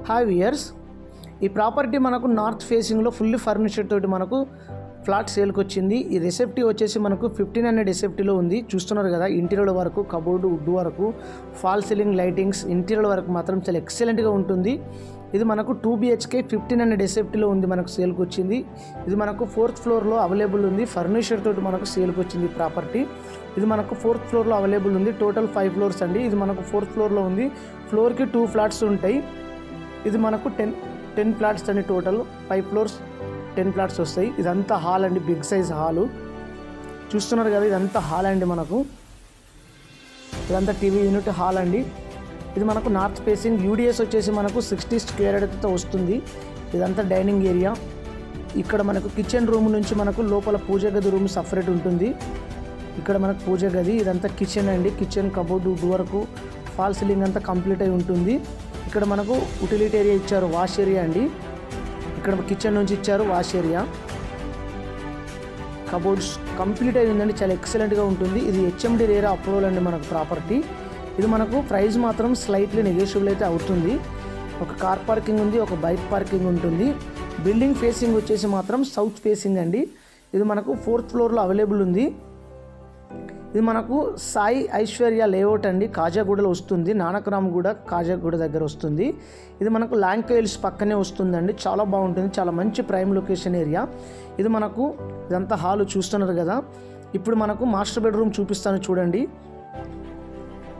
Hi viewers, ఈ property మనకు north ఫేసింగ్లో ఫుల్లీ ఫర్నిచర్ తోటి మనకు ఫ్లాట్ సేల్కి వచ్చింది. ఈ రిసెప్టీ వచ్చేసి మనకు 1500 ఎస్ఎఫ్టీలో ఉంది. చూస్తున్నారు కదా, ఇంటీరియర్ వరకు, కబోర్డు, వుడ్ వరకు, ఫాల్ సీలింగ్, లైటింగ్స్, ఇంటీరియర్ వరకు మాత్రం చాలా ఎక్సలెంట్గా ఉంటుంది. ఇది మనకు 2 BHK 1500 ఎస్ఎఫ్టీలో ఉంది, మనకు సేల్కి వచ్చింది. ఇది మనకు 4th ఫ్లోర్లో అవైలబుల్ ఉంది. ఫర్నిచర్ తోటి మనకు సేల్కి వచ్చింది ప్రాపర్టీ. ఇది మనకు 4th ఫ్లోర్లో అవైలబుల్ ఉంది. టోటల్ 5 ఫ్లోర్స్ అండి. ఇది మనకు 4th ఫ్లోర్లో ఉంది. ఫ్లోర్కి 2 ఫ్లాట్స్ ఉంటాయి. ఇది మనకు 10 ఫ్లాట్స్ అండి. టోటల్ 5 ఫ్లోర్స్ 10 ఫ్లాట్స్ వస్తాయి. ఇదంతా హాల్ అండి, బిగ్ సైజ్ హాలు. చూస్తున్నారు కదా, ఇదంతా హాల్ అండి. మనకు ఇదంతా టీవీ యూనిట్ హాల్ అండి. ఇది మనకు నార్త్ ఫేసింగ్. యూడిఎస్ వచ్చేసి మనకు 60 స్క్వేర్ యార్డ్తో వస్తుంది. ఇదంతా డైనింగ్ ఏరియా. ఇక్కడ మనకు కిచెన్ రూమ్ నుంచి మనకు లోపల పూజ గది రూమ్ సపరేట్ ఉంటుంది. ఇక్కడ మనకు పూజ గది, ఇదంతా కిచెన్ అండి. కిచెన్, కబోర్డు, వుడ్ వరకు, ఫాల్ సీలింగ్ అంతా కంప్లీట్ అయి ఉంటుంది. ఇక్కడ మనకు యుటిలిటీ ఏరియా ఇచ్చారు, వాష్ ఏరియా అండి. ఇక్కడ కిచెన్ నుంచి ఇచ్చారు వాష్ ఏరియా. కబోర్డ్స్ కంప్లీట్ అయి ఉందండి, చాలా ఎక్సలెంట్గా ఉంటుంది. ఇది HMD రేరా అప్రూవల్ అండి మనకు ప్రాపర్టీ. ఇది మనకు ప్రైస్ మాత్రం స్లైట్లీ నెగోషియబుల్ అయితే అవుతుంది. ఒక కార్ పార్కింగ్ ఉంది, ఒక బైక్ పార్కింగ్ ఉంటుంది. బిల్డింగ్ ఫేసింగ్ వచ్చేసి మాత్రం సౌత్ ఫేసింగ్ అండి. ఇది మనకు 4th ఫ్లోర్లో అవైలబుల్ ఉంది. ఇది మనకు సాయి ఐశ్వర్య లేఅవుట్ అండి, కాజాగూడలో వస్తుంది. నానక్రామ్గూడ, కాజాగూడ దగ్గర వస్తుంది. ఇది మనకు ల్యాంక్ హిల్స్ పక్కనే వస్తుందండి. చాలా బాగుంటుంది, చాలా మంచి ప్రైమ్ లొకేషన్ ఏరియా. ఇది మనకు ఇదంతా హాల్ చూస్తున్నారు కదా. ఇప్పుడు మనకు మాస్టర్ బెడ్రూమ్ చూపిస్తాను చూడండి.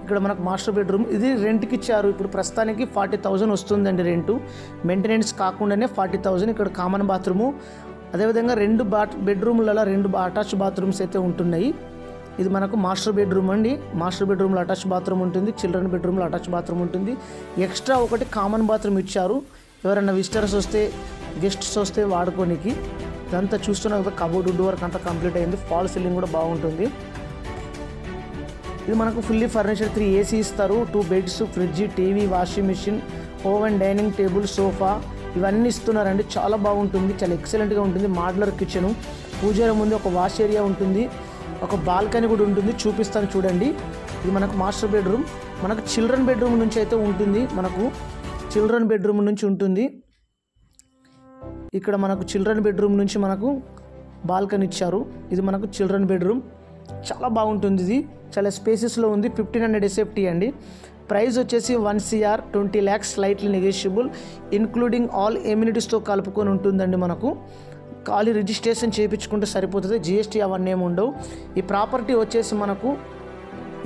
ఇక్కడ మనకు మాస్టర్ బెడ్రూమ్, ఇది రెంట్కి ఇచ్చారు. ఇప్పుడు ప్రస్తుతానికి 40,000 వస్తుందండి రెంటు. మెయింటెనెన్స్ కాకుండానే 40,000. ఇక్కడ కామన్ బాత్రూము, అదేవిధంగా 2 బెడ్రూమ్లలో 2 అటాచ్ బాత్రూమ్స్ అయితే ఉంటున్నాయి. ఇది మనకు మాస్టర్ బెడ్రూమ్ అండి. మాస్టర్ బెడ్రూమ్లో అటాచ్ బాత్రూమ్ ఉంటుంది. చిల్డ్రన్ బెడ్రూమ్లో అటాచ్ బాత్రూమ్ ఉంటుంది. ఎక్స్ట్రా ఒకటి కామన్ బాత్రూమ్ ఇచ్చారు, ఎవరైనా విజిటర్స్ వస్తే, గెస్ట్స్ వస్తే వాడుకోనికి. ఇదంతా చూస్తున్నా కదా, కబోర్డ్, వుడ్ వర్క్ అంతా కంప్లీట్ అయింది. ఫాల్ సీలింగ్ కూడా బాగుంటుంది. ఇది మనకు ఫుల్లీ ఫర్నిచర్, 3 AC ఇస్తారు. 2 beds, fridge, TV, washing machine, oven, dining table, sofa ఇవన్నీ ఇస్తున్నారండి. చాలా బాగుంటుంది, చాలా ఎక్సలెంట్గా ఉంటుంది. మాడ్యులర్ కిచెను, పూజల ముందు ఒక వాష్ ఏరియా ఉంటుంది, ఒక బాల్కనీ కూడా ఉంటుంది. చూపిస్తాను చూడండి. ఇది మనకు మాస్టర్ బెడ్రూమ్. మనకు చిల్డ్రన్ బెడ్రూమ్ నుంచి అయితే ఉంటుంది. మనకు చిల్డ్రన్ బెడ్రూమ్ నుంచి ఉంటుంది. ఇక్కడ మనకు చిల్డ్రన్ బెడ్రూమ్ నుంచి మనకు బాల్కనీ ఇచ్చారు. ఇది మనకు చిల్డ్రన్ బెడ్రూమ్, చాలా బాగుంటుంది. ఇది చాలా స్పేసెస్లో ఉంది. 1500 ఎస్ఎఫ్టీ అండి. ప్రైస్ వచ్చేసి 1 CR 20 lakhs, slightly negotiable, including all ఎమ్యూనిటీస్తో కలుపుకొని ఉంటుందండి. మనకు ఖాళీ రిజిస్ట్రేషన్ చేయించుకుంటే సరిపోతుంది. GST అవన్నీ ఏమి ఉండవు. ఈ ప్రాపర్టీ వచ్చేసి మనకు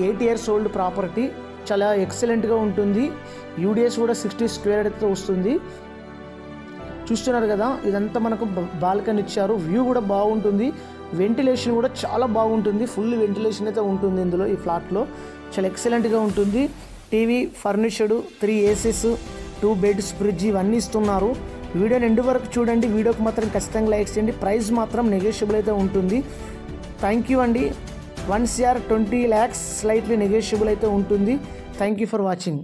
8 years ఓల్డ్ ప్రాపర్టీ, చాలా ఎక్సలెంట్గా ఉంటుంది. యూడిఎస్ కూడా 60 స్క్వేర్ యార్డ్తో వస్తుంది. చూస్తున్నారు కదా, ఇదంతా మనకు బాల్కనీ ఇచ్చారు. వ్యూ కూడా బాగుంటుంది. వెంటిలేషన్ కూడా చాలా బాగుంటుంది. ఫుల్ వెంటిలేషన్ అయితే ఉంటుంది ఇందులో, ఈ ఫ్లాట్లో. చాలా ఎక్సలెంట్గా ఉంటుంది. టీవీ, ఫర్నిచర్డ్, 3 ACs, 2 బెడ్స్, ఫ్రిడ్జ్ ఇవన్నీ ఇస్తున్నారు. వీడియోని ఎండ్ వరకు చూడండి. వీడియోకి మాత్రం ఖచ్చితంగా లైక్ చేయండి. ప్రైస్ మాత్రం నెగోషియబుల్ అయితే ఉంటుంది. థ్యాంక్ యూ అండి. 1 CR 20 lakhs, స్లైట్లీ నెగోషియబుల్ అయితే ఉంటుంది. Thank you for watching.